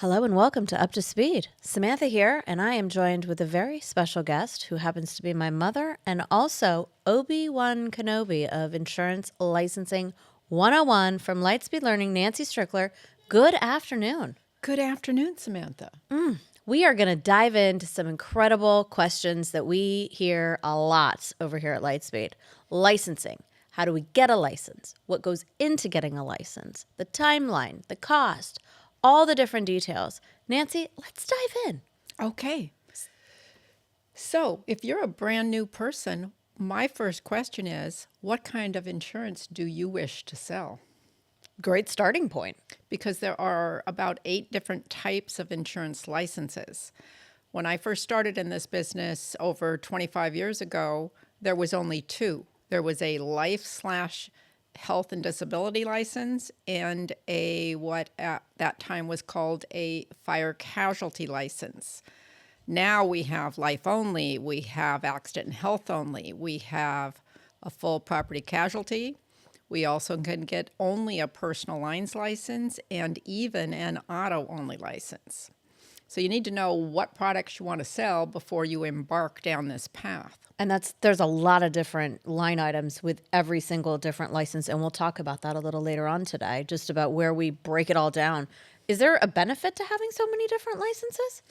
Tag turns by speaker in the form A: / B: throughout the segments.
A: Hello and welcome to Up to Speed. Samantha here, and I am joined with a very special guest who happens to be my mother and also Obi-Wan Kenobi of Insurance Licensing 101 from Lightspeed Learning, Nancy Strickler. Good afternoon.
B: Good afternoon, Samantha.
A: We are going to dive into some incredible questions that we hear a lot over here at Lightspeed. Licensing. How do we get a license? What goes into getting a license? The timeline, the cost, all the different details. Nancy, let's dive in.
B: Okay. So, if you're a brand new person, my first question is, what kind of insurance do you wish to sell?
A: Great starting point.
B: Because there are about 8 different types of insurance licenses. When I first started in this business over 25 years ago, there was only 2. There was a life/health and disability license and what at that time was called a fire casualty license. Now we have life only, we have accident and health only, we have a full property casualty. We also can get only a personal lines license and even an auto only license. So you need to know what products you want to sell before you embark down this path.
A: And there's a lot of different line items with every single different license, and we'll talk about that a little later on today, just about where we break it all down. Is there a benefit to having so many different licenses?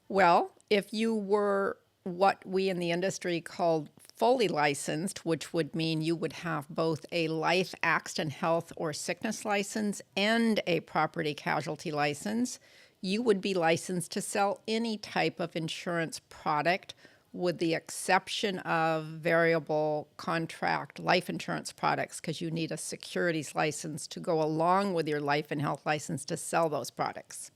B: Well, if you were what we in the industry called fully licensed, which would mean you would have both a life, accident, health, or sickness license and a property casualty license, you would be licensed to sell any type of insurance product with the exception of variable contract life insurance products, because you need a securities license to go along with your life and health license to sell those products.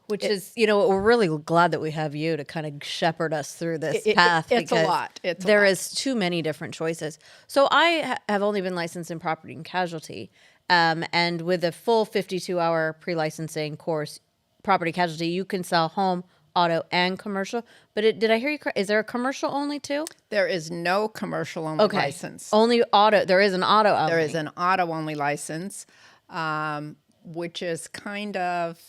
A: Which is, we're really glad that we have you to kind of shepherd us through this path.
B: It's a lot. There
A: is too many different choices. So I have only been licensed in property and casualty. And with a full 52-hour pre-licensing course, property casualty, you can sell home, auto, and commercial. But did I hear you correct? Is there a commercial only too?
B: There is no commercial only license.
A: Only auto. There is an auto only.
B: There is an auto only license, which is kind of,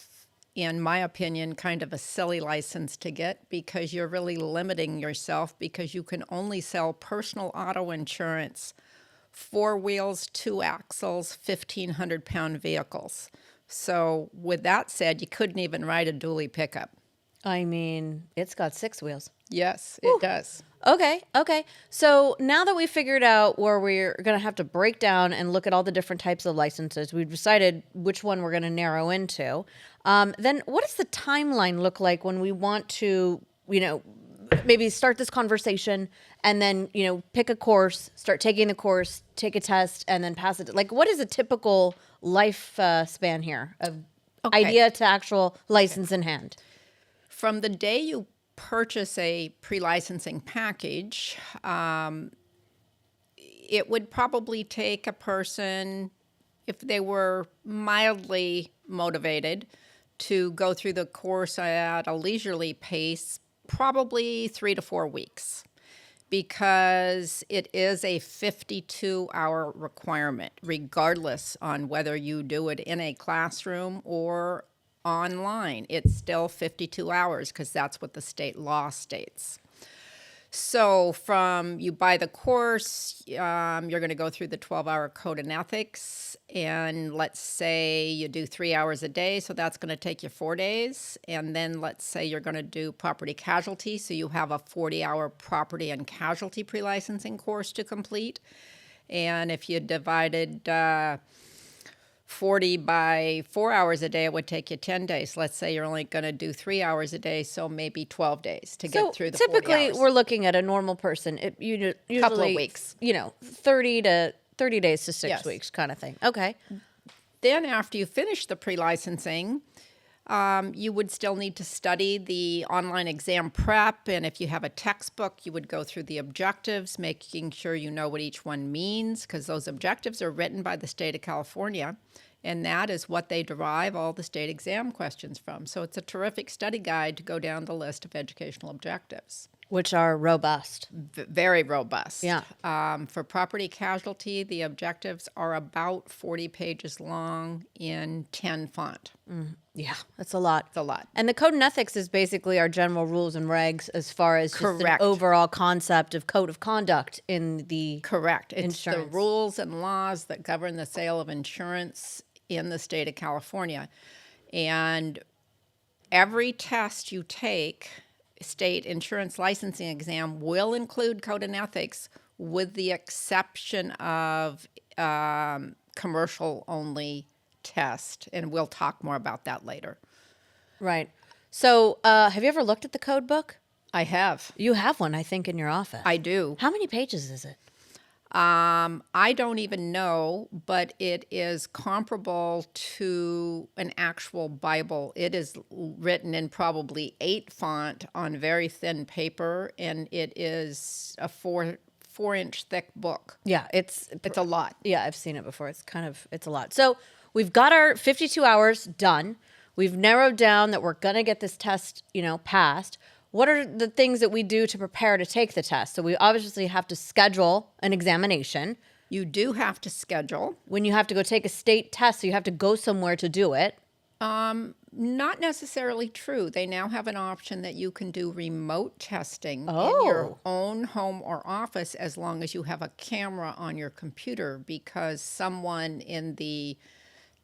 B: in my opinion, kind of a silly license to get because you're really limiting yourself because you can only sell personal auto insurance, 4 wheels, 2 axles, 1,500-pound vehicles. So with that said, you couldn't even ride a dually pickup.
A: I mean, it's got 6 wheels.
B: Yes, it does.
A: Okay. So now that we've figured out where we're going to have to break down and look at all the different types of licenses, we've decided which one we're going to narrow into. Then what does the timeline look like when we want to, maybe start this conversation and then, pick a course, start taking the course, take a test, and then pass it? Like, what is a typical life span here of idea to actual license in hand?
B: From the day you purchase a pre-licensing package, it would probably take a person, if they were mildly motivated, to go through the course at a leisurely pace, probably 3 to 4 weeks, because it is a 52-hour requirement, regardless on whether you do it in a classroom or online. It's still 52 hours because that's what the state law states. So from you buy the course, you're going to go through the 12-hour code and ethics, and let's say you do 3 hours a day, so that's going to take you 4 days. And then let's say you're going to do property casualty, so you have a 40-hour property and casualty pre-licensing course to complete. And if you divided 40 by 4 hours a day, it would take you 10 days. Let's say you're only going to do 3 hours a day, so maybe 12 days to get through the 40 hours.
A: Typically, we're looking at a normal person. Usually,
B: couple of weeks.
A: 30 days to 6 weeks kind of thing. Okay.
B: Then after you finish the pre-licensing, you would still need to study the online exam prep, and if you have a textbook, you would go through the objectives, making sure you know what each one means, because those objectives are written by the state of California, and that is what they derive all the state exam questions from. So it's a terrific study guide to go down the list of educational objectives.
A: which are robust.
B: Very robust.
A: Yeah.
B: For property casualty, the objectives are about 40 pages long in 10 font.
A: Yeah, that's a lot.
B: It's a lot.
A: And the code and ethics is basically our general rules and regs as far as just an
B: Correct.
A: overall concept of code of conduct in the
B: Correct. It's
A: insurance.
B: the rules and laws that govern the sale of insurance in the state of California. And every test you take, state insurance licensing exam, will include code and ethics with the exception of commercial only test. And we'll talk more about that later.
A: Right. So, have you ever looked at the code book?
B: I have.
A: You have one, I think, in your office.
B: I do.
A: How many pages is it?
B: I don't even know, but it is comparable to an actual Bible. It is written in probably 8 font on very thin paper, and it is a 4-inch thick book.
A: Yeah,
B: It's a lot.
A: yeah, I've seen it before. It's a lot. So we've got our 52 hours done. We've narrowed down that we're gonna get this test, passed. What are the things that we do to prepare to take the test? So we obviously have to schedule an examination.
B: You do have to schedule.
A: When you have to go take a state test, so you have to go somewhere to do it.
B: Not necessarily true. They now have an option that you can do remote testing in
A: Oh.
B: your own home or office as long as you have a camera on your computer, because someone in the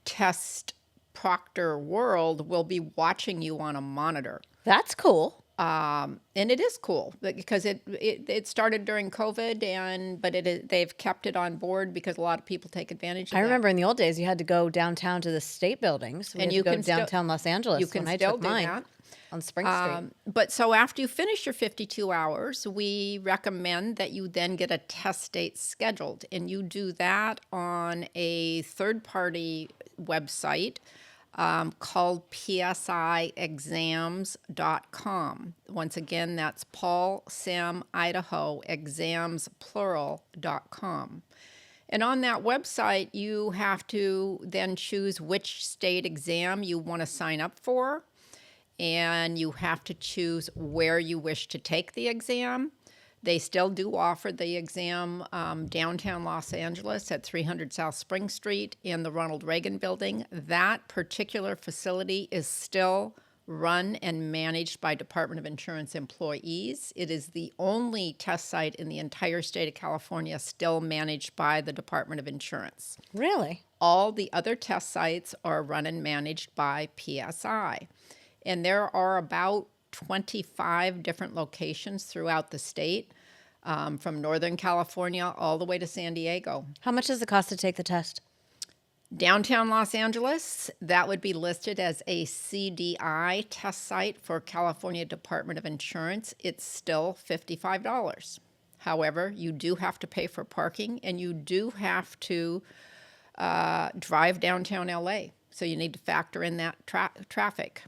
B: test proctor world will be watching you on a monitor.
A: That's cool.
B: And it is cool because it started during COVID, but they've kept it on board because a lot of people take advantage of
A: I
B: that.
A: remember in the old days, you had to go downtown to the state buildings. We
B: And
A: had
B: you
A: to go
B: can still-
A: downtown Los Angeles
B: you can
A: when I
B: still
A: took
B: do
A: mine
B: that.
A: on Spring Street.
B: But so after you finish your 52 hours, we recommend that you then get a test date scheduled. And you do that on a third-party website called psiexams.com. Once again, that's Paul Sam Idaho exams plural.com. And on that website, you have to then choose which state exam you want to sign up for. And you have to choose where you wish to take the exam. They still do offer the exam downtown Los Angeles at 300 South Spring Street in the Ronald Reagan Building. That particular facility is still run and managed by Department of Insurance employees. It is the only test site in the entire state of California still managed by the Department of Insurance.
A: Really?
B: All the other test sites are run and managed by PSI. And there are about 25 different locations throughout the state, from Northern California all the way to San Diego.
A: How much does it cost to take the test?
B: Downtown Los Angeles, that would be listed as a CDI test site for California Department of Insurance. It's still $55. However, you do have to pay for parking, and you do have to drive downtown LA. So you need to factor in that traffic,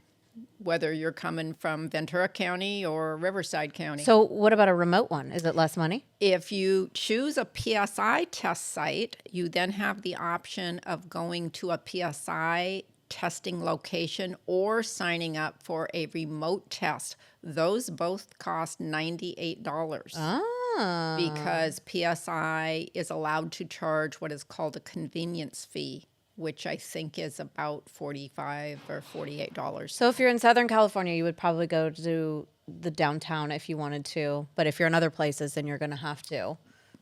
B: whether you're coming from Ventura County or Riverside County.
A: So what about a remote one? Is it less money?
B: If you choose a PSI test site, you then have the option of going to a PSI testing location or signing up for a remote test. Those both cost $98
A: Ah.
B: because PSI is allowed to charge what is called a convenience fee, which I think is about $45 or $48.
A: So if you're in Southern California, you would probably go to the downtown if you wanted to. But if you're in other places, then you're going to have to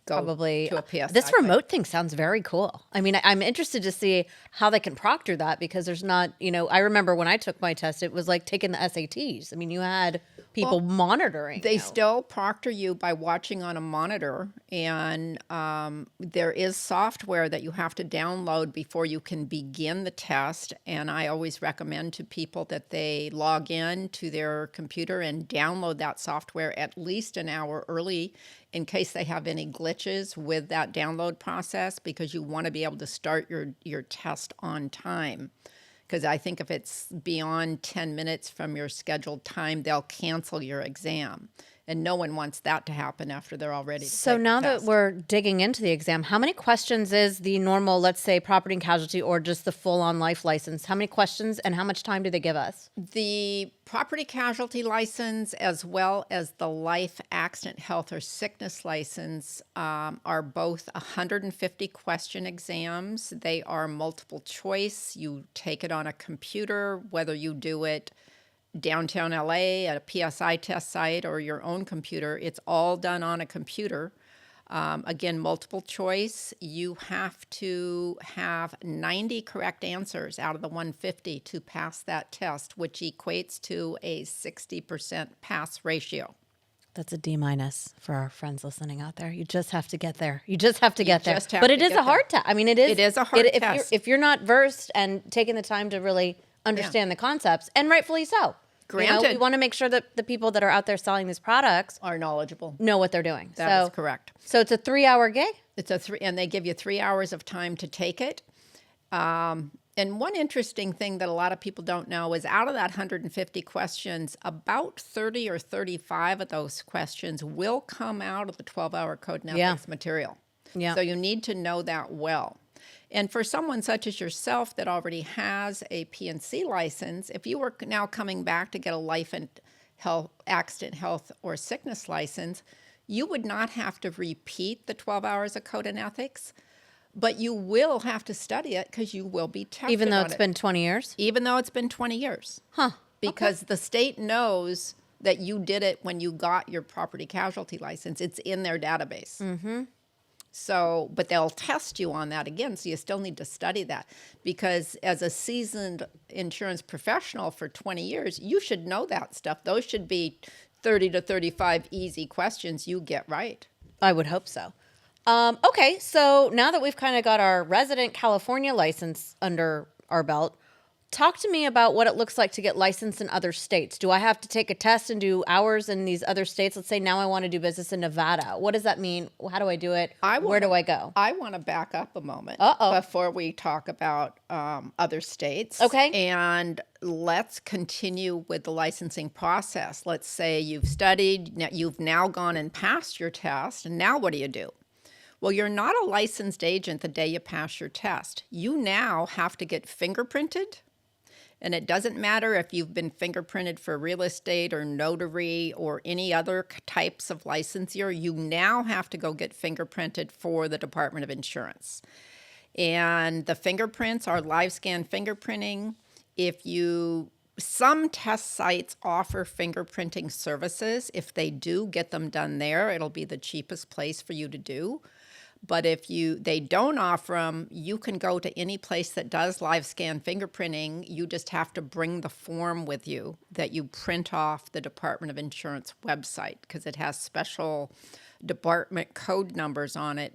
B: Go
A: probably
B: to a PSI
A: This
B: site.
A: remote thing sounds very cool. I mean, I'm interested to see how they can proctor that, because there's not, I remember when I took my test, it was like taking the SATs. I mean, you had people monitoring.
B: They
A: you.
B: still proctor you by watching on a monitor, and there is software that you have to download before you can begin the test. And I always recommend to people that they log in to their computer and download that software at least an hour early in case they have any glitches with that download process, because you want to be able to start your test on time. Because I think if it's beyond 10 minutes from your scheduled time, they'll cancel your exam. And no one wants that to happen after they're all ready to
A: So
B: take the
A: now that
B: test.
A: we're digging into the exam, how many questions is the normal, let's say, property and casualty or just the full-on life license? How many questions and how much time do they give us?
B: The property casualty license, as well as the life, accident, health, or sickness license, are both 150 question exams. They are multiple choice. You take it on a computer, whether you do it downtown LA at a PSI test site or your own computer. It's all done on a computer. Again, multiple choice. You have to have 90 correct answers out of the 150 to pass that test, which equates to a 60% pass ratio.
A: That's a D- for our friends listening out there. You just have to get there. You just have to get there.
B: just have
A: But
B: to
A: it is
B: get
A: a hard test. I mean, it is.
B: It is a hard
A: if
B: test.
A: if you're not versed and taking the time to really understand the concepts, and rightfully so. You know, we
B: Granted.
A: want to make sure that the people that are out there selling these products
B: Are knowledgeable.
A: know what they're doing.
B: That is correct.
A: So it's a 3-hour gig?
B: It's a and they give you 3 hours of time to take it. And one interesting thing that a lot of people don't know is out of that 150 questions, about 30 or 35 of those questions will come out of the 12-hour code and ethics material.
A: Yeah.
B: So you need to know that well. And for someone such as yourself that already has a P&C license, if you were now coming back to get a life and health, accident, health, or sickness license, you would not have to repeat the 12 hours of code and ethics, but you will have to study it because you will be tested
A: Even though
B: on
A: it's
B: it.
A: been 20 years?
B: Even though it's been 20 years.
A: Huh.
B: Because the state knows that you did it when you got your property casualty license. It's in their database. Mm-hmm. So, but they'll test you on that again, so you still need to study that. Because as a seasoned insurance professional for 20 years, you should know that stuff. Those should be 30 to 35 easy questions you get right.
A: I would hope so. Okay, so now that we've kind of got our resident California license under our belt, talk to me about what it looks like to get licensed in other states. Do I have to take a test and do hours in these other states? Let's say now I want to do business in Nevada. What does that mean? How do I do it? Where do I go?
B: I want to back up a moment
A: Uh-oh.
B: before we talk about other states.
A: Okay.
B: And let's continue with the licensing process. Let's say you've studied, you've now gone and passed your test, and now what do you do? Well, you're not a licensed agent the day you pass your test. You now have to get fingerprinted. And it doesn't matter if you've been fingerprinted for real estate or notary or any other types of licensure, you now have to go get fingerprinted for the Department of Insurance. And the fingerprints are live scan fingerprinting. Some test sites offer fingerprinting services. If they do, get them done there. It'll be the cheapest place for you to do. But if they don't offer them, you can go to any place that does live scan fingerprinting. You just have to bring the form with you that you print off the Department of Insurance website because it has special department code numbers on it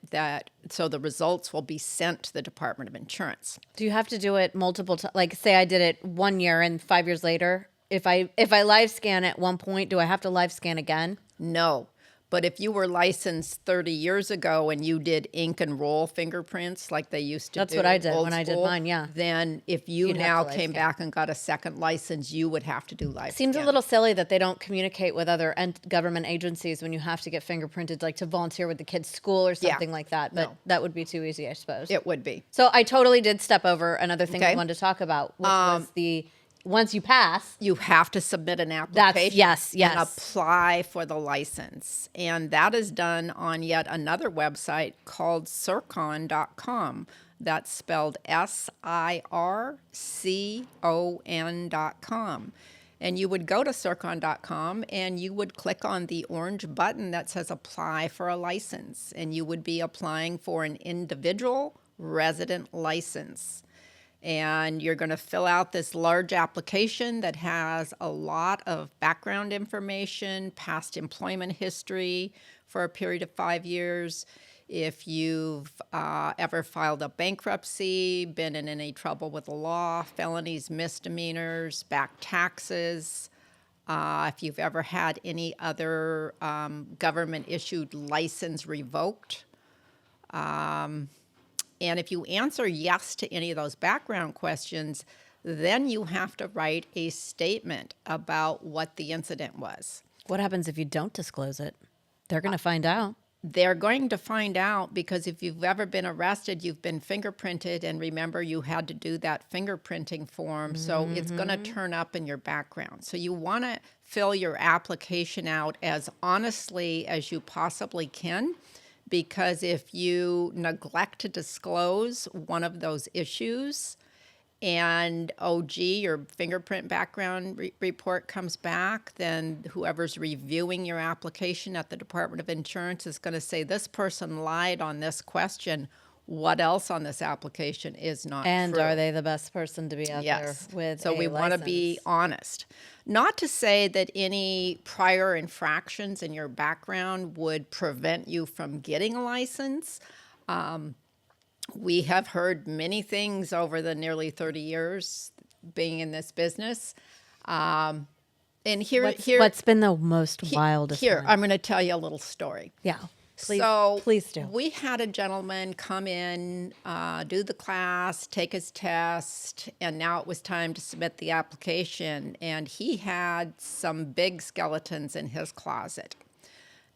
B: so the results will be sent to the Department of Insurance.
A: Do you have to do it multiple times? Like, say I did it 1 year and 5 years later, if I live scan at one point, do I have to live scan again?
B: No. But if you were licensed 30 years ago and you did ink and roll fingerprints like they used to
A: That's
B: do,
A: what I did
B: old
A: when I did
B: school,
A: mine, yeah.
B: then if you
A: You'd have
B: now
A: to live
B: came
A: scan.
B: back and got a second license, you would have to do live
A: Seems
B: scan.
A: a little silly that they don't communicate with other government agencies when you have to get fingerprinted, like to volunteer with the kids' school or something like that. But
B: No.
A: that would be too easy, I suppose.
B: It would be.
A: So I totally did step over another thing
B: Okay.
A: I wanted to talk about, which was once you pass.
B: You have to submit an application
A: yes.
B: and apply for the license. And that is done on yet another website called Circon.com. That's spelled SIRCON.com. And you would go to Circon.com and you would click on the orange button that says apply for a license. And you would be applying for an individual resident license. And you're going to fill out this large application that has a lot of background information, past employment history for a period of 5 years. If you've ever filed a bankruptcy, been in any trouble with the law, felonies, misdemeanors, back taxes, if you've ever had any other government-issued license revoked, and if you answer yes to any of those background questions, then you have to write a statement about what the incident was.
A: What happens if you don't disclose it? They're going to find out.
B: They're going to find out because if you've ever been arrested, you've been fingerprinted. And remember, you had to do that fingerprinting form. So it's going to turn up in your background. So you want to fill your application out as honestly as you possibly can. Because if you neglect to disclose one of those issues, and oh gee, your fingerprint background report comes back, then whoever's reviewing your application at the Department of Insurance is going to say, this person lied on this question. What else on this application is not
A: And
B: true?
A: are they the best person to be out
B: Yes.
A: there with
B: So
A: a
B: we want to be
A: license?
B: honest. Not to say that any prior infractions in your background would prevent you from getting a license. We have heard many things over the nearly 30 years being in this business. And
A: What's been the most wildest
B: here,
A: one?
B: I'm going to tell you a little story.
A: Yeah. Please,
B: So
A: please do.
B: we had a gentleman come in, do the class, take his test, and now it was time to submit the application. And he had some big skeletons in his closet.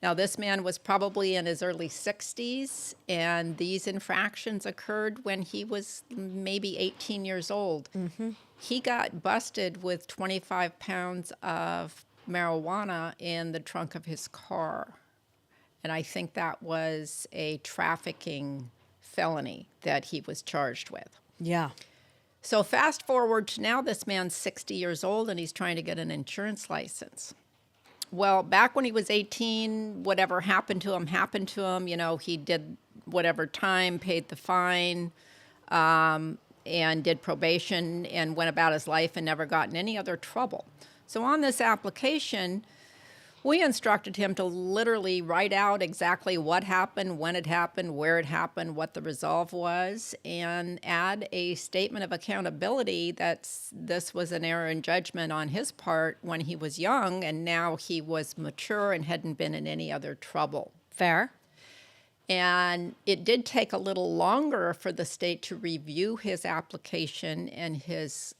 B: Now, this man was probably in his early 60s, and these infractions occurred when he was maybe 18 years old. He got busted with 25 pounds of marijuana in the trunk of his car. And I think that was a trafficking felony that he was charged with.
A: Yeah.
B: So fast forward to now, this man's 60 years old, and he's trying to get an insurance license. Well, back when he was 18, whatever happened to him happened to him. You know, he did whatever time, paid the fine, and did probation and went about his life and never got in any other trouble. So on this application, we instructed him to literally write out exactly what happened, when it happened, where it happened, what the resolve was, and add a statement of accountability that this was an error in judgment on his part when he was young, and now he was mature and hadn't been in any other trouble.
A: Fair.
B: And it did take a little longer for the state to review his application and his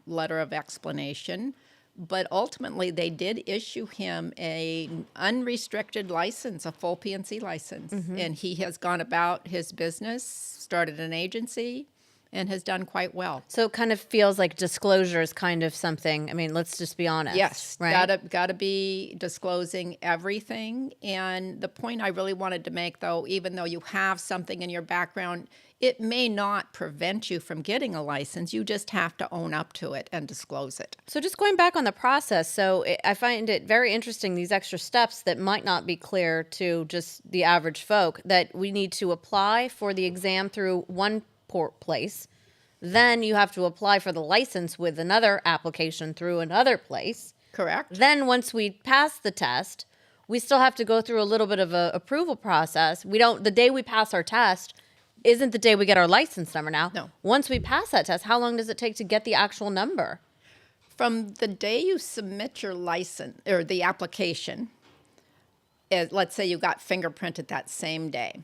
B: letter of explanation. But ultimately, they did issue him an unrestricted license, a full PNC license. And he has gone about his business, started an agency, and has done quite well.
A: So it kind of feels like disclosure is kind of something. I mean, let's just be honest.
B: Yes,
A: right?
B: gotta be disclosing everything. And the point I really wanted to make, though, even though you have something in your background, it may not prevent you from getting a license. You just have to own up to it and disclose it.
A: So just going back on the process, I find it very interesting, these extra steps that might not be clear to just the average folk, that we need to apply for the exam through one place. Then you have to apply for the license with another application through another place.
B: Correct?
A: Then once we pass the test, we still have to go through a little bit of a approval process. The day we pass our test isn't the day we get our license number now.
B: No.
A: Once we pass that test, how long does it take to get the actual number?
B: From the day you submit your license or the application, let's say you got fingerprinted that same day,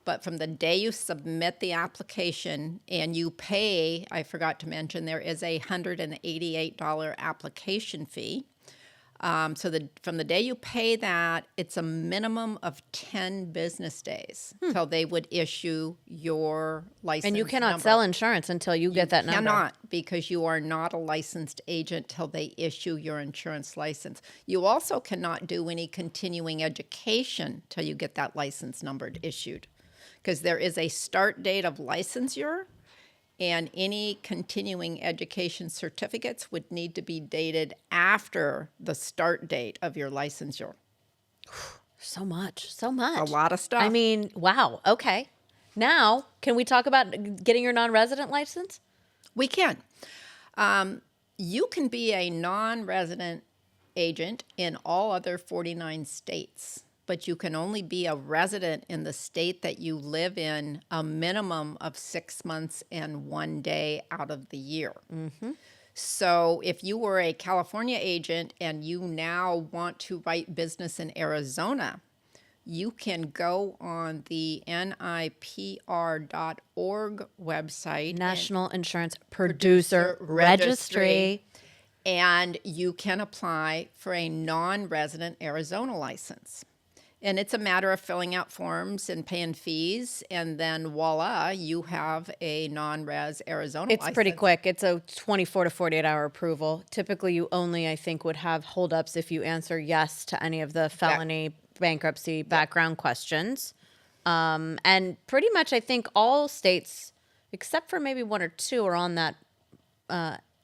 B: but from the day you submit the application and you pay, I forgot to mention, there is a $188 application fee. From the day you pay that, it's a minimum of 10 business days till they would issue your license
A: And you cannot
B: number.
A: sell insurance until you get that number.
B: Cannot, because you are not a licensed agent till they issue your insurance license. You also cannot do any continuing education till you get that license number issued, because there is a start date of licensure, and any continuing education certificates would need to be dated after the start date of your licensure.
A: So much, so much.
B: A lot of stuff.
A: I mean, wow. Okay. Now, can we talk about getting your non-resident license?
B: We can. You can be a non-resident agent in all other 49 states, but you can only be a resident in the state that you live in a minimum of 6 months and 1 day out of the year. So if you were a California agent and you now want to write business in Arizona, you can go on the NIPR.org website.
A: National Insurance Producer Registry.
B: And you can apply for a non-resident Arizona license. And it's a matter of filling out forms and paying fees, and then voila, you have a non-res Arizona
A: It's
B: license.
A: pretty quick. It's a 24 to 48 hour approval. Typically, you only, I think, would have holdups if you answer yes to any of the felony, bankruptcy, background questions. And pretty much, I think all states, except for maybe one or two, are on that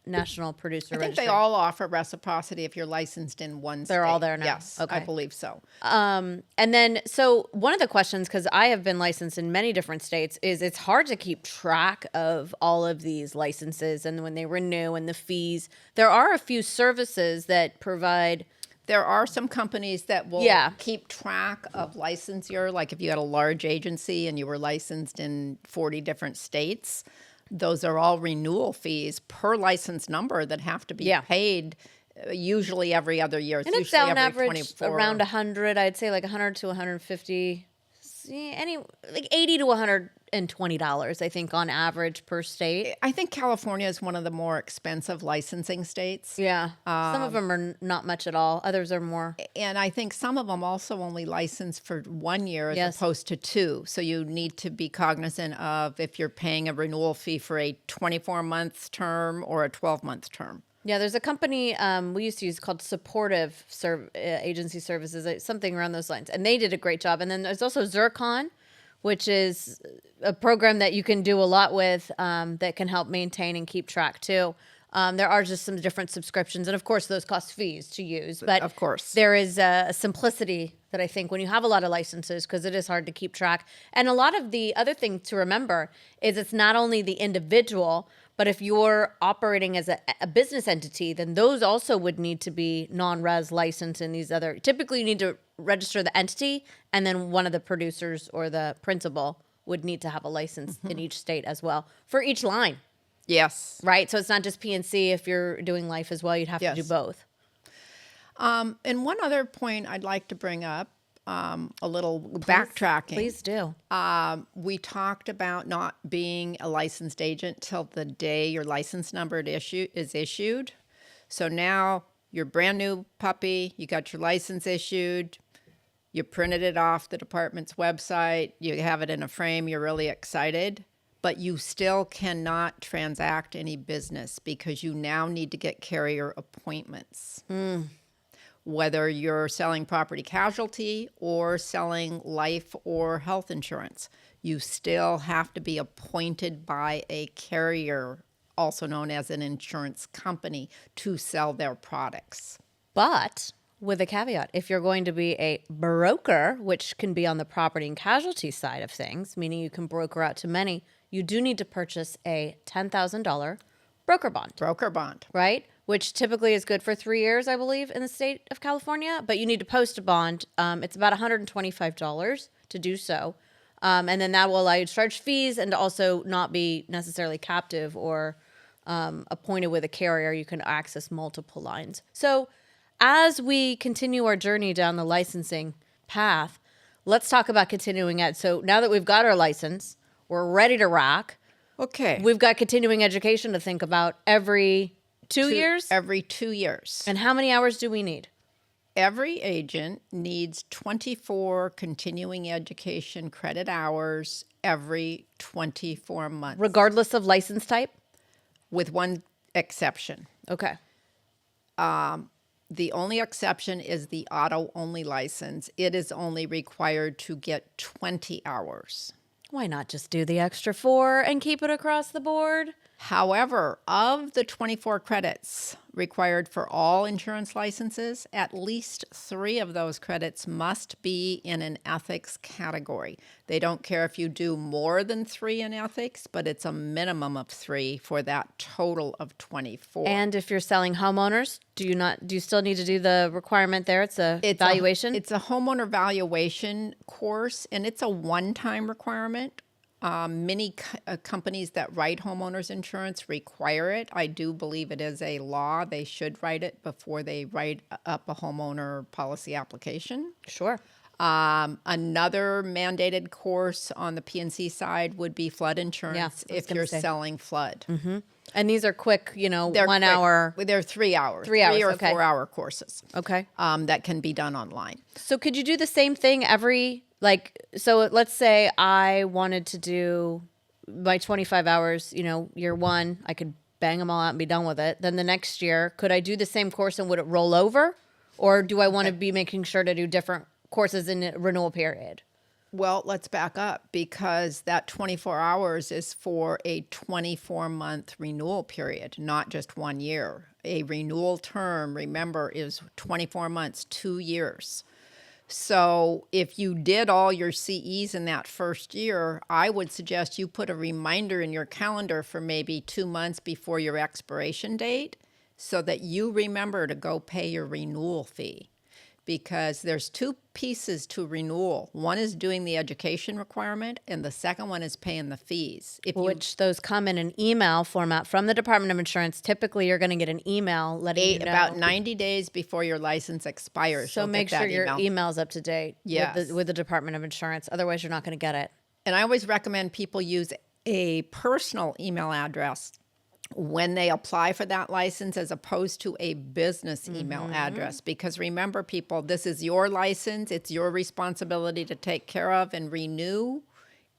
A: national producer
B: I think
A: registry.
B: they all offer reciprocity if you're licensed in one state.
A: They're all there now.
B: Yes,
A: Okay.
B: I believe so.
A: And then, so one of the questions, because I have been licensed in many different states, is it's hard to keep track of all of these licenses and when they renew and the fees. There are a few services that provide.
B: There are some companies that will
A: Yeah.
B: keep track of licensure. Like if you had a large agency and you were licensed in 40 different states, those are all renewal fees per license number that have to be paid usually every other year.
A: And it's
B: usually
A: on
B: every
A: average
B: 24.
A: around 100. I'd say like 100 to 150. Any like $80 to $120, I think, on average per state.
B: I think California is one of the more expensive licensing states.
A: Yeah. Some of them are not much at all. Others are more.
B: And I think some of them also only license for 1 year as opposed to 2. So you need to be cognizant of if you're paying a renewal fee for a 24-month term or a 12-month term.
A: Yeah, there's a company we used to use called Supportive Agency Services, something around those lines. And they did a great job. And then there's also Zircon, which is a program that you can do a lot with that can help maintain and keep track too. There are just some different subscriptions. And of course, those cost fees to use. But
B: of course,
A: there is a simplicity that I think when you have a lot of licenses, because it is hard to keep track. And a lot of the other thing to remember is it's not only the individual, but if you're operating as a business entity, then those also would need to be non-res licensed in these other. Typically, you need to register the entity, and then one of the producers or the principal would need to have a license in each state as well for each line.
B: Yes.
A: Right? So it's not just PNC. If you're doing life as well, you'd have to do both.
B: And one other point I'd like to bring up, a little backtracking.
A: Please do.
B: We talked about not being a licensed agent till the day your license number is issued. So now you're brand new puppy, you got your license issued, you printed it off the department's website, you have it in a frame, you're really excited, but you still cannot transact any business because you now need to get carrier appointments. Whether you're selling property casualty or selling life or health insurance, you still have to be appointed by a carrier, also known as an insurance company, to sell their products.
A: But with a caveat, if you're going to be a broker, which can be on the property and casualty side of things, meaning you can broker out to many, you do need to purchase a $10,000 broker bond.
B: Broker bond.
A: Right? Which typically is good for 3 years, I believe, in the state of California. But you need to post a bond. It's about $125 to do so. And then that will allow you to charge fees and to also not be necessarily captive or appointed with a carrier. You can access multiple lines. So as we continue our journey down the licensing path, let's talk about continuing ed. So now that we've got our license, we're ready to rock.
B: Okay.
A: We've got continuing education to think about every 2 years?
B: Every 2 years.
A: And how many hours do we need?
B: Every agent needs 24 continuing education credit hours every 24 months.
A: Regardless of license type?
B: With one exception.
A: Okay.
B: The only exception is the auto-only license. It is only required to get 20 hours.
A: Why not just do the extra 4 and keep it across the board?
B: However, of the 24 credits required for all insurance licenses, at least 3 of those credits must be in an ethics category. They don't care if you do more than 3 in ethics, but it's a minimum of 3 for that total of 24.
A: And if you're selling homeowners, do you still need to do the requirement there? It's a valuation?
B: It's a homeowner valuation course, and it's a one-time requirement. Many companies that write homeowners insurance require it. I do believe it is a law. They should write it before they write up a homeowner policy application.
A: Sure.
B: Another mandated course on the PNC side would be flood
A: Yeah,
B: insurance
A: I was
B: if
A: gonna
B: you're
A: say.
B: selling flood.
A: And these are quick,
B: They're
A: 1
B: quick.
A: hour.
B: They're 3 hours,
A: 3 hours,
B: or
A: okay.
B: 4 hour courses
A: Okay.
B: that can be done online.
A: So could you do the same thing so let's say I wanted to do my 25 hours, year one, I could bang them all out and be done with it. Then the next year, could I do the same course and would it roll over? Or do I want to be making sure to do different courses in a renewal period?
B: Well, let's back up because that 24 hours is for a 24-month renewal period, not just 1 year. A renewal term, remember, is 24 months, 2 years. So if you did all your CEs in that first year, I would suggest you put a reminder in your calendar for maybe 2 months before your expiration date so that you remember to go pay your renewal fee. Because there's two pieces to renewal. One is doing the education requirement, and the second one is paying the fees.
A: Which those come in an email format from the Department of Insurance. Typically, you're going to get an email letting you know.
B: About 90 days before your license expires.
A: So
B: you'll
A: make
B: get
A: sure
B: that
A: your
B: email.
A: email's up to date
B: Yes.
A: with the Department of Insurance. Otherwise, you're not going to get it.
B: And I always recommend people use a personal email address when they apply for that license as opposed to a business email address. Because remember, people, this is your license. It's your responsibility to take care of and renew.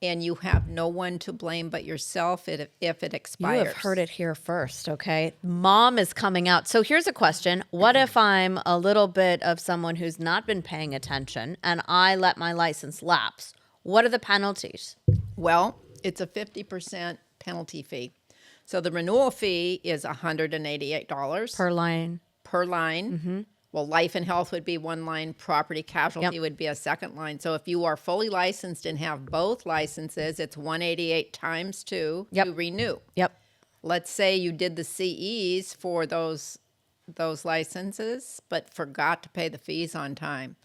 B: And you have no one to blame but yourself if it expires.
A: You have heard it here first, okay? Mom is coming out. So here's a question. What if I'm a little bit of someone who's not been paying attention and I let my license lapse? What are the penalties?
B: Well, it's a 50% penalty fee. So the renewal fee is $188
A: Per line.
B: per line. Well, life and health would be one line, property casualty would be a second line. So if you are fully licensed and have both licenses, it's 188 times 2 to renew.
A: Yep.
B: Let's say you did the CEs for those licenses, but forgot to pay the fees on time.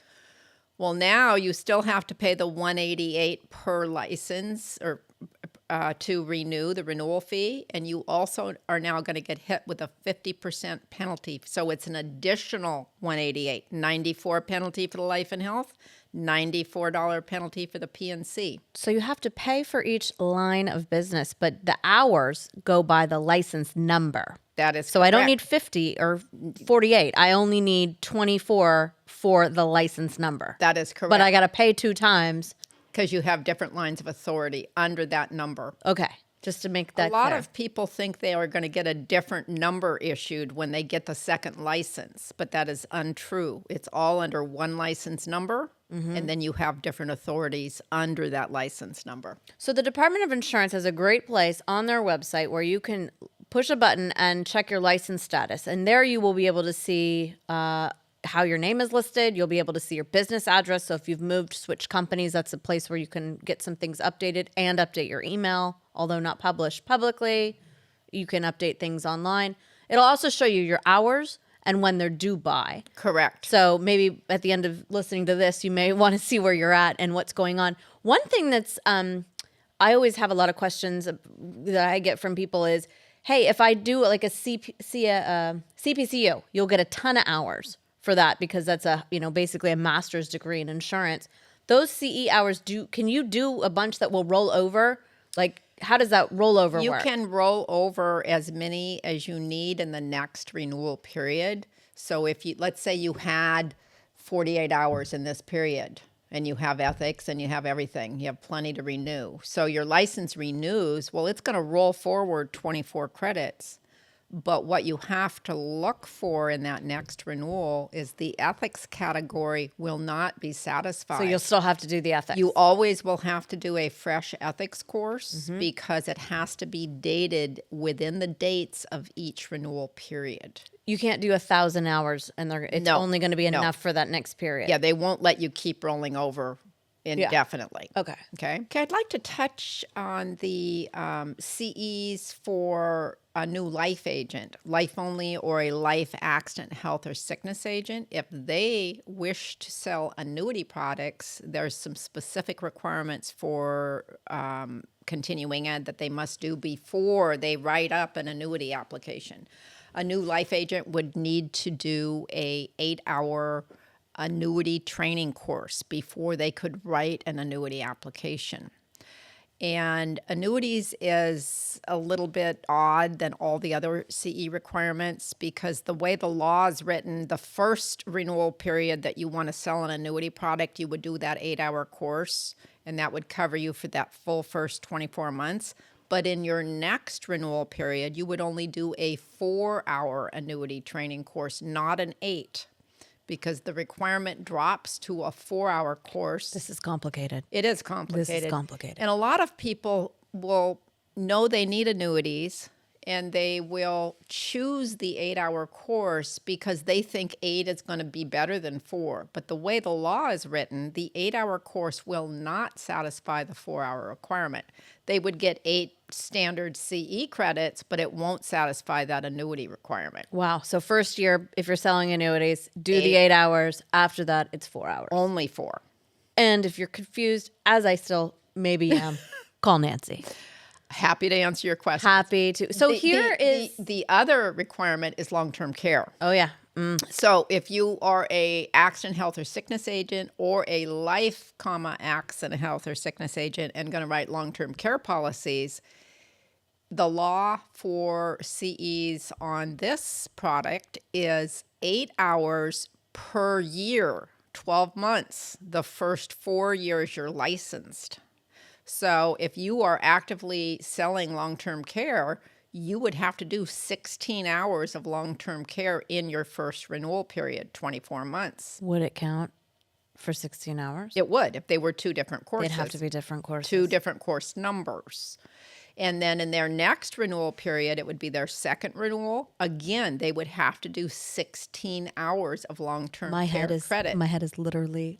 B: Well, now you still have to pay the 188 per license or to renew the renewal fee, and you also are now going to get hit with a 50% penalty. So it's an additional 188, 94 penalty for the life and health, $94 penalty for the PNC.
A: So you have to pay for each line of business, but the hours go by the license number.
B: That is
A: So I don't
B: correct.
A: need 50 or 48. I only need 24 for the license number.
B: That is correct.
A: But I got to pay 2 times.
B: Because you have different lines of authority under that number.
A: Okay. Just to make that
B: A lot
A: clear.
B: of people think they are going to get a different number issued when they get the second license, but that is untrue. It's all under one license number, and then you have different authorities under that license number.
A: So the Department of Insurance has a great place on their website where you can push a button and check your license status. And there you will be able to see how your name is listed. You'll be able to see your business address. So if you've moved, switch companies, that's a place where you can get some things updated and update your email, although not published publicly. You can update things online. It'll also show you your hours and when they're due by.
B: Correct.
A: So maybe at the end of listening to this, you may want to see where you're at and what's going on. One thing that's, I always have a lot of questions that I get from people is, hey, if I do like a CPCU, you'll get a ton of hours for that because that's basically a master's degree in insurance. Those CE hours, can you do a bunch that will roll over? Like, how does that rollover work?
B: You can roll over as many as you need in the next renewal period. So if let's say you had 48 hours in this period and you have ethics and you have everything, you have plenty to renew. So your license renews, well, it's going to roll forward 24 credits. But what you have to look for in that next renewal is the ethics category will not be satisfied.
A: So you'll still have to do the ethics.
B: You always will have to do a fresh ethics course because it has to be dated within the dates of each renewal period.
A: You can't do 1,000 hours and it's only going to be enough for that next period.
B: Yeah, they won't let you keep rolling over indefinitely.
A: Okay.
B: Okay, I'd like to touch on the CEs for a new life agent, life only, or a life accident, health, or sickness agent. If they wish to sell annuity products, there's some specific requirements for continuing ed that they must do before they write up an annuity application. A new life agent would need to do a 8-hour annuity training course before they could write an annuity application. And annuities is a little bit odd than all the other CE requirements because the way the law is written, the first renewal period that you want to sell an annuity product, you would do that 8-hour course, and that would cover you for that full first 24 months. But in your next renewal period, you would only do a 4-hour annuity training course, not an 8, because the requirement drops to a 4-hour course.
A: This is complicated.
B: It is complicated.
A: This is complicated.
B: And a lot of people will know they need annuities and they will choose the 8-hour course because they think 8 is going to be better than 4. But the way the law is written, the 8-hour course will not satisfy the 4-hour requirement. They would get 8 standard CE credits, but it won't satisfy that annuity requirement.
A: Wow. So first year, if you're selling annuities, do the 8 hours. After that, it's 4 hours.
B: Only 4.
A: And if you're confused, as I still maybe am, call Nancy.
B: Happy to answer your question.
A: Happy to. So here is
B: the other requirement is long-term care.
A: Oh yeah.
B: So if you are a accident, health, or sickness agent or a life, accident, health, or sickness agent and going to write long-term care policies, the law for CEs on this product is 8 hours per year, 12 months. The first 4 years you're licensed. So if you are actively selling long-term care, you would have to do 16 hours of long-term care in your first renewal period, 24 months.
A: Would it count for 16 hours?
B: It would if they were 2 different courses.
A: They'd have to be different courses.
B: 2 different course numbers. And then in their next renewal period, it would be their second renewal. Again, they would have to do 16 hours of long-term care credit.
A: My head is literally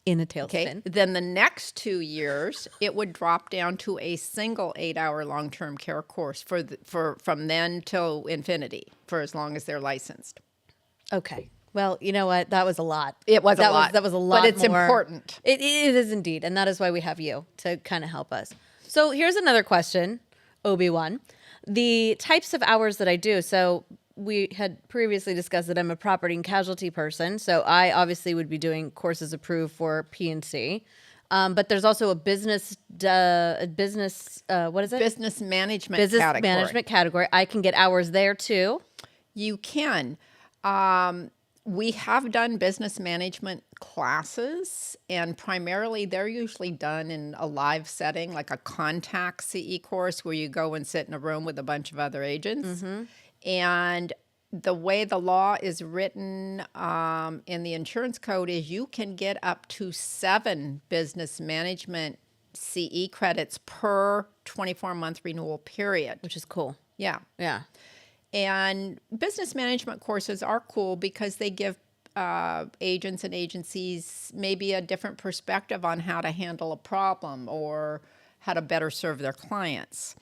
A: in a tailspin.
B: Okay. Then the next 2 years, it would drop down to a single 8-hour long-term care course for from then till infinity, for as long as they're licensed.
A: Okay. Well, you know what? That was a lot.
B: It was a lot.
A: That was a lot.
B: But it's
A: more.
B: important.
A: It is indeed, and that is why we have you to kind of help us. So here's another question, Obi-Wan. The types of hours that I do. So we had previously discussed that I'm a property and casualty person. So I obviously would be doing courses approved for P&C. But there's also a business, what is it?
B: Business management
A: Business
B: category.
A: management category. I can get hours there too.
B: You can. We have done business management classes, and primarily they're usually done in a live setting, like a contact CE course where you go and sit in a room with a bunch of other agents. Mm-hmm. And the way the law is written in the insurance code is you can get up to 7 business management CE credits per 24-month renewal period.
A: Which is cool.
B: Yeah.
A: Yeah.
B: And business management courses are cool because they give agents and agencies maybe a different perspective on how to handle a problem or how to better serve their clients.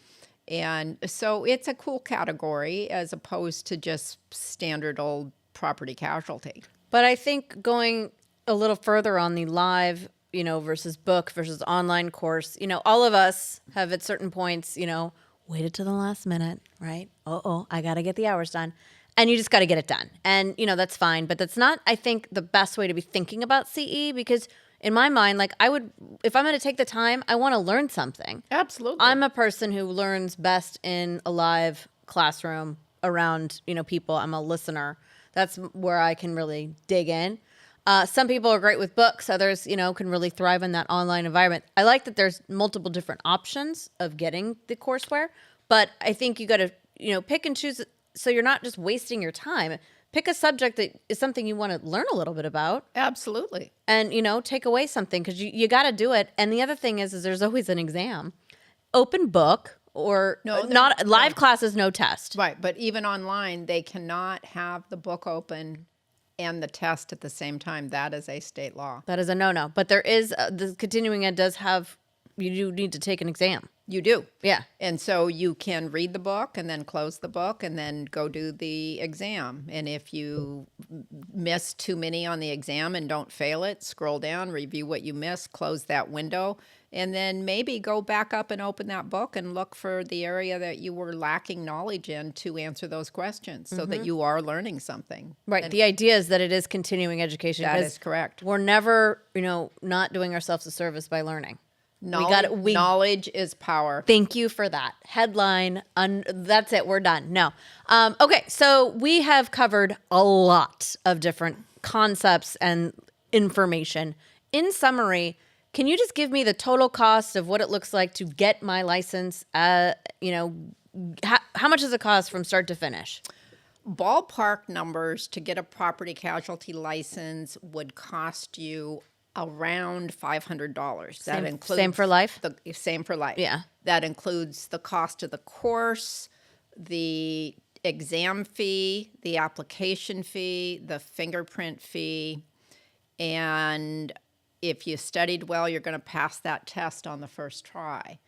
B: And so it's a cool category as opposed to just standard old property casualty.
A: But I think going a little further on the live, versus book versus online course, all of us have at certain points, waited to the last minute, right? I got to get the hours done. And you just got to get it done. And, that's fine. But that's not, I think, the best way to be thinking about CE because in my mind, if I'm going to take the time, I want to learn something.
B: Absolutely.
A: I'm a person who learns best in a live classroom around, people. I'm a listener. That's where I can really dig in. Some people are great with books. Others, can really thrive in that online environment. I like that there's multiple different options of getting the courseware, but I think you got to, pick and choose so you're not just wasting your time. Pick a subject that is something you want to learn a little bit about.
B: Absolutely.
A: And, take away something because you got to do it. And the other thing is there's always an exam. Open book or not live classes, no test.
B: Right. But even online, they cannot have the book open and the test at the same time. That is a state law.
A: That is a no-no. But there is, the continuing ed does have you do need to take an exam.
B: You do.
A: Yeah.
B: And so you can read the book and then close the book and then go do the exam. And if you miss too many on the exam and don't fail it, scroll down, review what you missed, close that window, and then maybe go back up and open that book and look for the area that you were lacking knowledge in to answer those questions so that you are learning something.
A: Right. The idea is that it is continuing education.
B: That
A: 'cause
B: is correct.
A: We're never, not doing ourselves a service by learning.
B: Knowledge is power.
A: Thank you for that. Headline. That's it. We're done. No. Okay. So we have covered a lot of different concepts and information. In summary, can you just give me the total cost of what it looks like to get my license? How much does it cost from start to finish?
B: Ballpark numbers to get a property casualty license would cost you around $500. That includes
A: same for life?
B: Same for life.
A: Yeah.
B: That includes the cost of the course, the exam fee, the application fee, the fingerprint fee, and if you studied well, you're going to pass that test on the first try.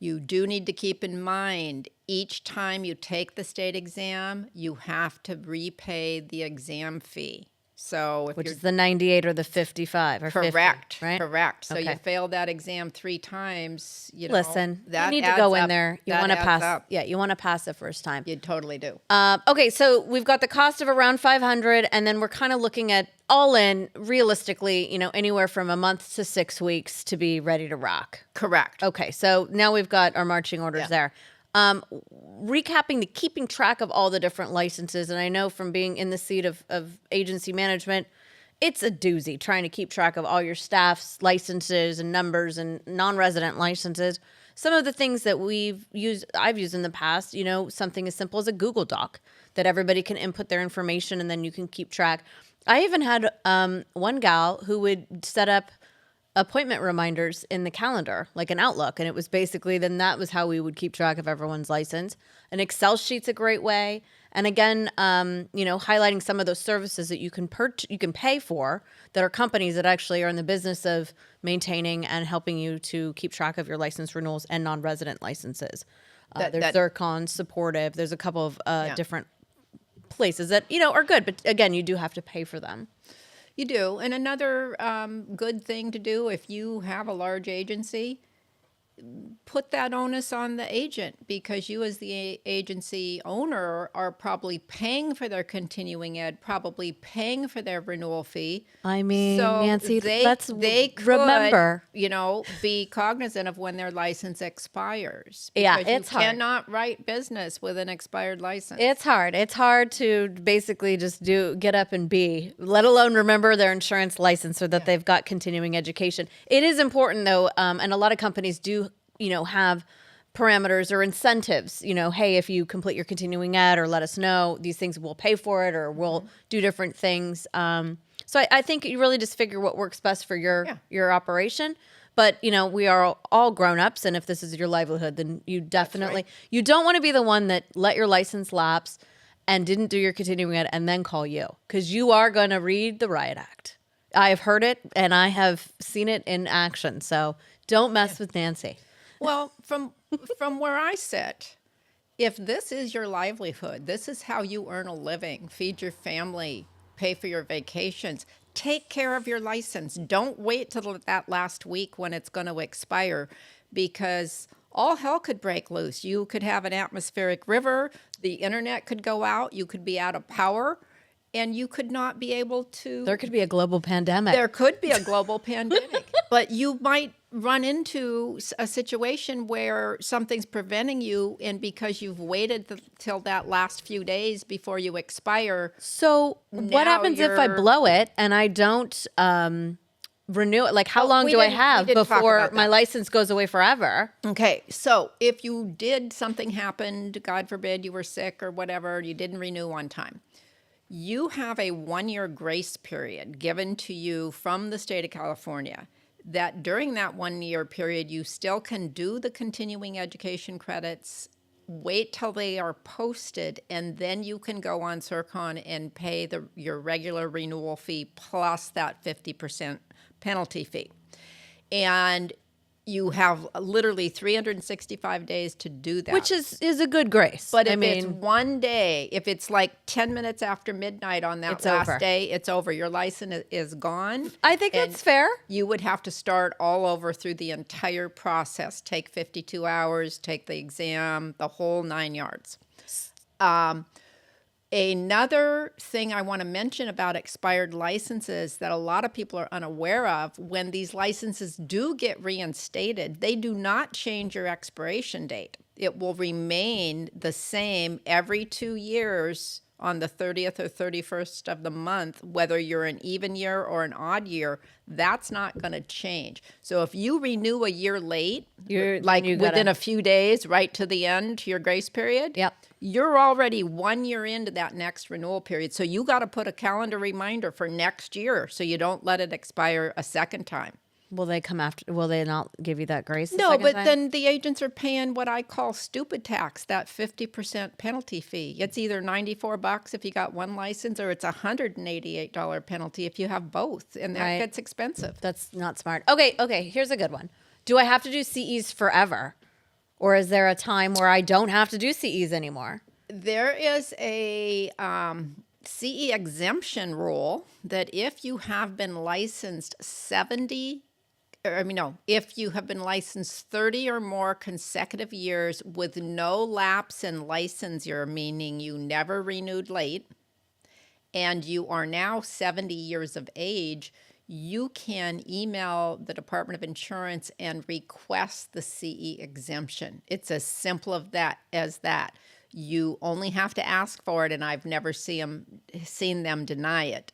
B: You do need to keep in mind, each time you take the state exam, you have to repay the exam fee. So if
A: Which
B: you're
A: is the 98 or the 55 or 50,
B: correct,
A: right?
B: correct. So you
A: Okay.
B: failed that exam 3 times.
A: Listen,
B: that
A: you need to
B: adds
A: go in
B: up.
A: there. You
B: That
A: want to
B: adds
A: pass.
B: up.
A: Yeah, you want to pass the first time.
B: You totally do.
A: Okay, so we've got the cost of around 500, and then we're kind of looking at all in, realistically, anywhere from a month to 6 weeks to be ready to rock.
B: Correct.
A: Okay, so now we've got our marching orders there. Recapping the keeping track of all the different licenses, and I know from being in the seat of agency management, it's a doozy trying to keep track of all your staff's licenses and numbers and non-resident licenses. Some of the things that I've used in the past, something as simple as a Google Doc that everybody can input their information and then you can keep track. I even had one gal who would set up appointment reminders in the calendar, like an Outlook. And it was basically, then that was how we would keep track of everyone's license. An Excel sheet's a great way. And again, highlighting some of those services that you can pay for that are companies that actually are in the business of maintaining and helping you to keep track of your license renewals and non-resident licenses. There's Zircon, Supportive. There's a couple of different places that, are good. But again, you do have to pay for them.
B: You do. And another good thing to do if you have a large agency, put that onus on the agent, because you as the agency owner are probably paying for their continuing ed, probably paying for their renewal fee.
A: I mean,
B: So
A: Nancy,
B: they could,
A: remember.
B: be cognizant of when their license expires.
A: Yeah,
B: Because
A: it's
B: you
A: hard.
B: cannot write business with an expired license.
A: It's hard. It's hard to basically just get up and be, let alone remember their insurance license or that they've got continuing education. It is important though, and a lot of companies do, have parameters or incentives, hey, if you complete your continuing ed or let us know, these things we'll pay for it or we'll do different things. So I think you really just figure what works best for your operation. But, we are all grown-ups, and if this is your livelihood, then you definitely, you don't want to be the one that let your license lapse and didn't do your continuing ed and then call you, because you are going to read the riot act. I have heard it, and I have seen it in action. So don't mess with Nancy.
B: Well, from where I sit, if this is your livelihood, this is how you earn a living, feed your family, pay for your vacations, take care of your license. Don't wait till that last week when it's going to expire, because all hell could break loose. You could have an atmospheric river, the internet could go out, you could be out of power, and you could not be able to...
A: There could be a global pandemic.
B: There could be a global pandemic, but you might run into a situation where something's preventing you, and because you've waited till that last few days before you expire.
A: So what happens if I blow it and I don't renew it? Like, how long do I have before my license goes away forever?
B: Okay, so if you something happened, God forbid you were sick or whatever, you didn't renew on time, you have a 1-year grace period given to you from the state of California, that during that 1-year period, you still can do the continuing education credits, wait till they are posted, and then you can go on Zircon and pay your regular renewal fee plus that 50% penalty fee. And You have literally 365 days to do that.
A: Which is a good grace.
B: But
A: I
B: if it's
A: mean,
B: one day, if it's like 10 minutes after midnight on that
A: It's
B: last
A: over.
B: day, it's over. Your license is gone.
A: I think
B: and
A: that's fair.
B: You would have to start all over through the entire process. Take 52 hours, take the exam, the whole 9 yards. Another thing I want to mention about expired licenses that a lot of people are unaware of, when these licenses do get reinstated, they do not change your expiration date. It will remain the same every 2 years on the 30th or 31st of the month, whether you're an even year or an odd year. That's not going to change. So if you renew a year late, like
A: you
B: within
A: gotta-
B: a few days, right to the end, to your grace period,
A: Yep.
B: you're already 1 year into that next renewal period. So you got to put a calendar reminder for next year so you don't let it expire a second time.
A: Will they come after? Will they not give you that grace? the
B: No,
A: second
B: but
A: time?
B: then the agents are paying what I call stupid tax, that 50% penalty fee. It's either $94 if you got one license, or it's $188 penalty if you have both, and that
A: Right.
B: gets expensive.
A: That's not smart. Okay. Here's a good one. Do I have to do CEs forever, or is there a time where I don't have to do CEs anymore?
B: There is a CE exemption rule that if you have been licensed if you have been licensed 30 or more consecutive years with no lapse in licensure, meaning you never renewed late, and you are now 70 years of age, you can email the Department of Insurance and request the CE exemption. It's as simple as that. You only have to ask for it, and I've never seen them deny it.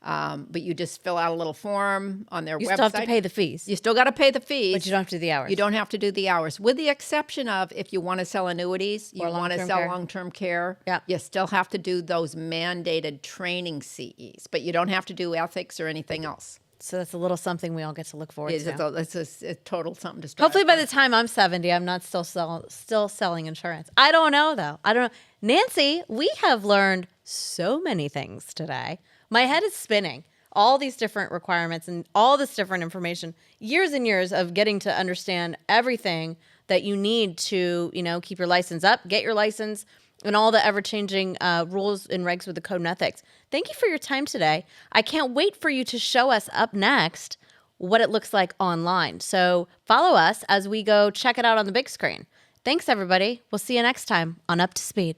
B: But you just fill out a little form on their
A: You
B: website.
A: still have to pay the fees,
B: You still got to pay the fees.
A: but you don't have to do the hours.
B: You don't have to do the hours, with the exception of if you want to sell annuities, you
A: Or
B: want to
A: long-term
B: sell
A: care.
B: long-term care.
A: Yeah.
B: You still have to do those mandated training CEs, but you don't have to do ethics or anything else.
A: So that's a little something we all get to look forward to.
B: It's a total something to start.
A: Hopefully, by the time I'm 70, I'm not still selling insurance. I don't know though. I don't know. Nancy, we have learned so many things today. My head is spinning. All these different requirements and all this different information. Years and years of getting to understand everything that you need to, keep your license up, get your license, and all the ever-changing rules and regs with the code and ethics. Thank you for your time today. I can't wait for you to show us up next what it looks like online. So follow us as we go check it out on the big screen. Thanks, everybody. We'll see you next time on Up to Speed.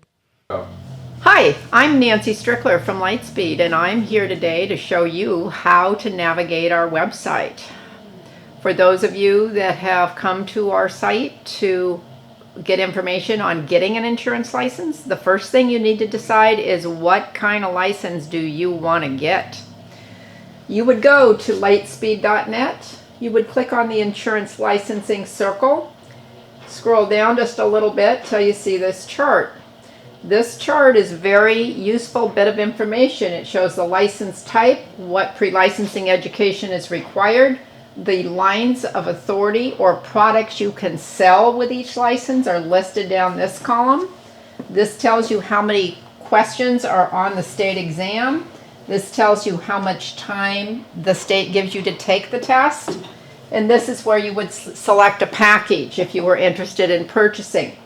B: Hi, I'm Nancy Strickler from Lightspeed, and I'm here today to show you how to navigate our website. For those of you that have come to our site to get information on getting an insurance license, the first thing you need to decide is what kind of license do you want to get. You would go to lightspeed.net, you would click on the insurance licensing circle, scroll down just a little bit till you see this chart. This chart is a very useful bit of information. It shows the license type, what pre-licensing education is required, the lines of authority or products you can sell with each license are listed down this column. This tells you how many questions are on the state exam. This tells you how much time the state gives you to take the test. And this is where you would select a package if you were interested in purchasing.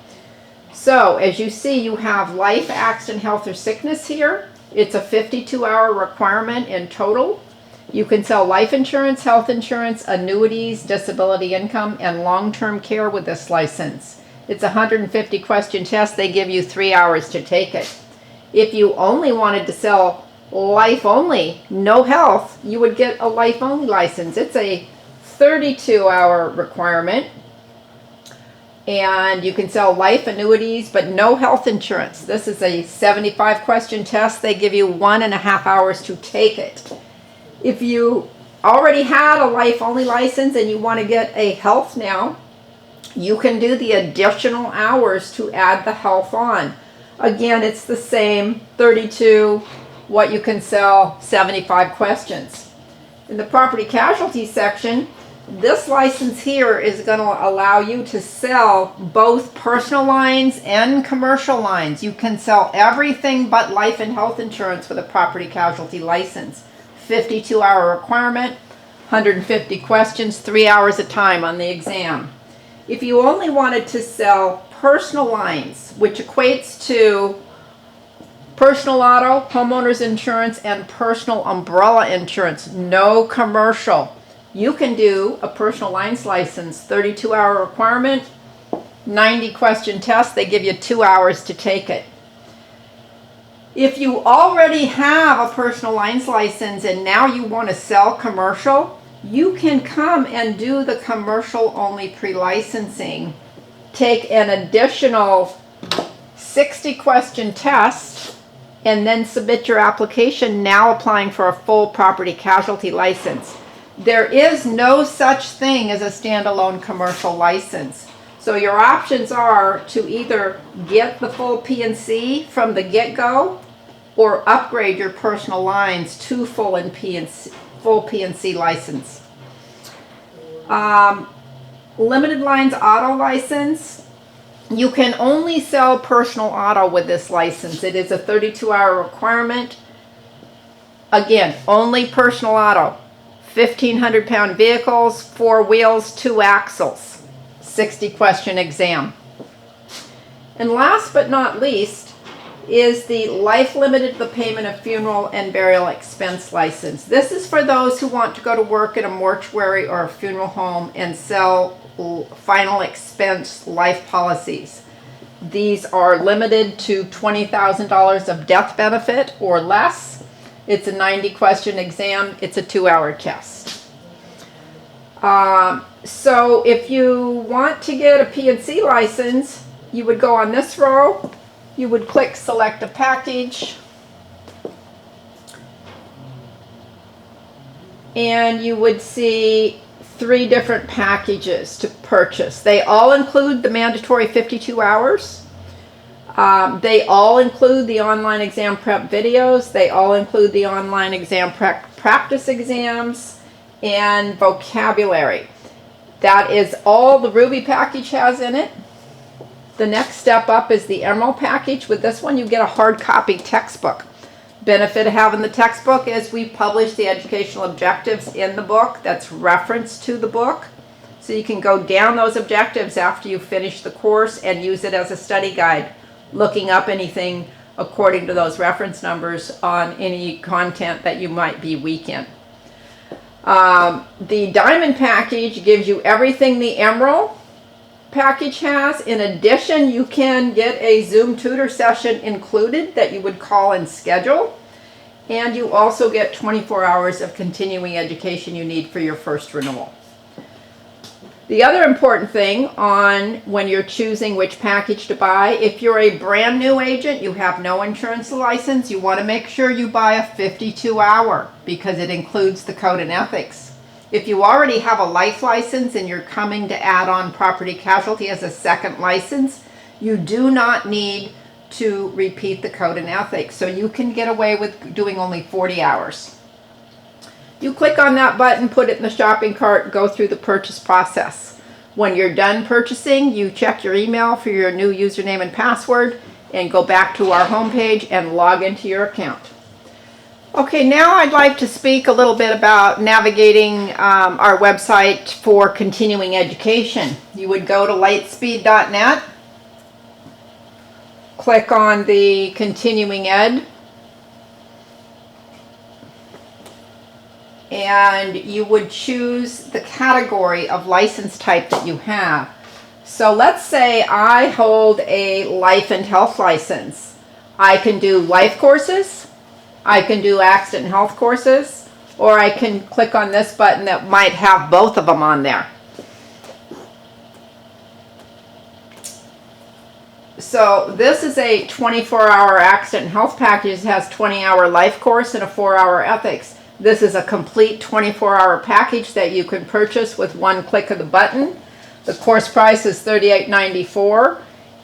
B: So as you see, you have life, accident, health, or sickness here. It's a 52-hour requirement in total. You can sell life insurance, health insurance, annuities, disability income, and long-term care with this license. It's a 150 question test. They give you 3 hours to take it. If you only wanted to sell life only, no health, you would get a life only license. It's a 32-hour requirement. And you can sell life annuities, but no health insurance. This is a 75 question test. They give you 1.5 hours to take it. If you already had a life only license and you want to get a health now, you can do the additional hours to add the health on. Again, it's the same 32, what you can sell, 75 questions. In the property casualty section, this license here is going to allow you to sell both personal lines and commercial lines. You can sell everything but life and health insurance with a property casualty license. 52-hour requirement. 150 questions, 3 hours a time on the exam. If you only wanted to sell personal lines, which equates to personal auto, homeowners insurance, and personal umbrella insurance, no commercial, you can do a personal lines license, 32-hour requirement, 90 question test. They give you 2 hours to take it. If you already have a personal lines license and now you want to sell commercial, you can come and do the commercial only pre-licensing. Take an additional 60 question test and then submit your application, now applying for a full property casualty license. There is no such thing as a standalone commercial license. So your options are to either get the full P&C from the get-go or upgrade your personal lines to full P&C license. Limited lines auto license. You can only sell personal auto with this license. It is a 32-hour requirement. Again, only personal auto. 1,500-pound vehicles, 4 wheels, 2 axles. 60 question exam. And last but not least is the life limited the payment of funeral and burial expense license. This is for those who want to go to work at a mortuary or a funeral home and sell final expense life policies. These are limited to $20,000 of death benefit or less. It's a 90 question exam. It's a 2-hour test. So if you want to get a P&C license, you would go on this row. You would click select a package. And you would see 3 different packages to purchase. They all include the mandatory 52 hours. They all include the online exam prep videos. They all include the online exam practice exams and vocabulary. That is all the Ruby package has in it. The next step up is the Emerald package. With this one, you get a hard copy textbook. Benefit of having the textbook is we publish the educational objectives in the book that's referenced to the book. So you can go down those objectives after you finish the course and use it as a study guide, looking up anything according to those reference numbers on any content that you might be weak in. The Diamond package gives you everything the Emerald package has. In addition, you can get a Zoom tutor session included that you would call and schedule. And you also get 24 hours of continuing education you need for your first renewal. The other important thing on when you're choosing which package to buy, if you're a brand new agent, you have no insurance license, you want to make sure you buy a 52-hour because it includes the code and ethics. If you already have a life license and you're coming to add on property casualty as a second license, you do not need to repeat the code and ethics. So you can get away with doing only 40 hours. You click on that button, put it in the shopping cart, go through the purchase process. When you're done purchasing, you check your email for your new username and password and go back to our homepage and log into your account. Okay, now I'd like to speak a little bit about navigating our website for continuing education. You would go to lightspeed.net, click on the continuing ed, and you would choose the category of license type that you have. So let's say I hold a life and health license. I can do life courses, I can do accident and health courses, or I can click on this button that might have both of them on there. So this is a 24-hour accident and health package. It has 20-hour life course and a 4-hour ethics. This is a complete 24-hour package that you can purchase with one click of the button. The course price is $38.94,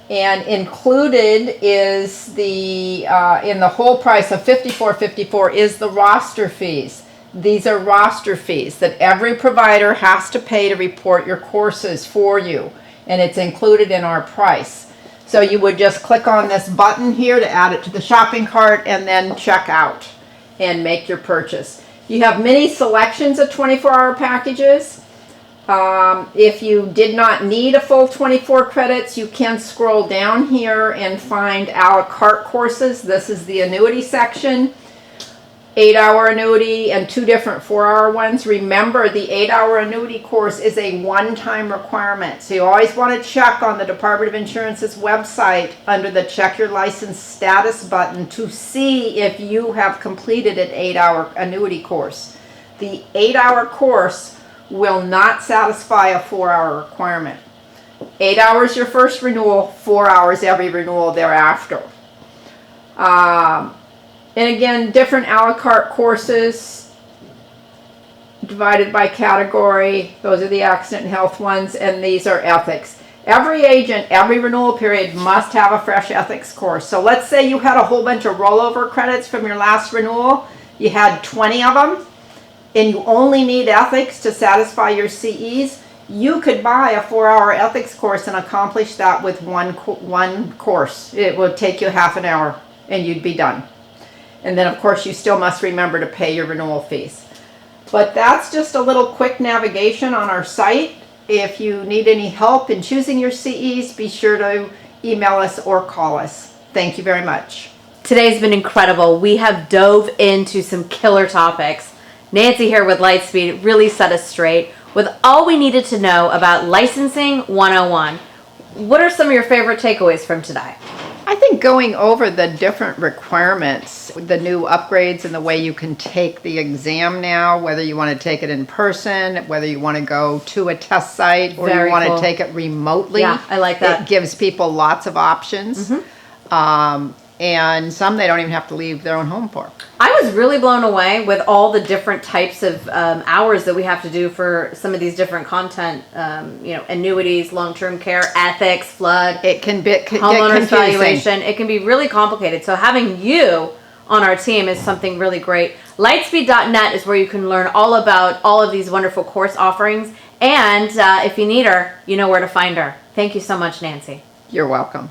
B: and included is the in the whole price of $54.54 is the roster fees. These are roster fees that every provider has to pay to report your courses for you, and it's included in our price. So you would just click on this button here to add it to the shopping cart and then check out and make your purchase. You have many selections of 24-hour packages. If you did not need a full 24 credits, you can scroll down here and find a la carte courses. This is the annuity section. 8-hour annuity and 2 different 4-hour ones. Remember, the 8-hour annuity course is a one-time requirement. So you always want to check on the Department of Insurance's website under the Check Your License Status button to see if you have completed an 8-hour annuity course. The 8-hour course will not satisfy a 4-hour requirement. 8 hours your first renewal, 4 hours every renewal thereafter. And again, different a la carte courses divided by category. Those are the accident and health ones, and these are ethics. Every agent, every renewal period must have a fresh ethics course. So let's say you had a whole bunch of rollover credits from your last renewal. You had 20 of them, and you only need ethics to satisfy your CEs. You could buy a 4-hour ethics course and accomplish that with one course. It would take you half an hour, and you'd be done. And then, of course, you still must remember to pay your renewal fees. But that's just a little quick navigation on our site. If you need any help in choosing your CEs, be sure to email us or call us. Thank you very much.
A: Today's been incredible. We have dove into some killer topics. Nancy here with Lightspeed really set us straight with all we needed to know about licensing 101. What are some of your favorite takeaways from today?
B: I think going over the different requirements, the new upgrades and the way you can take the exam now, whether you want to take it in person, whether you want to go to a test site, or
A: Very
B: you want
A: cool.
B: to take it remotely.
A: Yeah, I like that.
B: It gives people lots of options. And some they don't even have to leave their own home for.
A: I was really blown away with all the different types of hours that we have to do for some of these different content, annuities, long-term care, ethics, flood,
B: It can get
A: homeowners
B: confusing.
A: valuation. It can be really complicated. So having you on our team is something really great. Lightspeed.net is where you can learn all about all of these wonderful course offerings. And if you need her, you know where to find her. Thank you so much, Nancy.
B: You're welcome.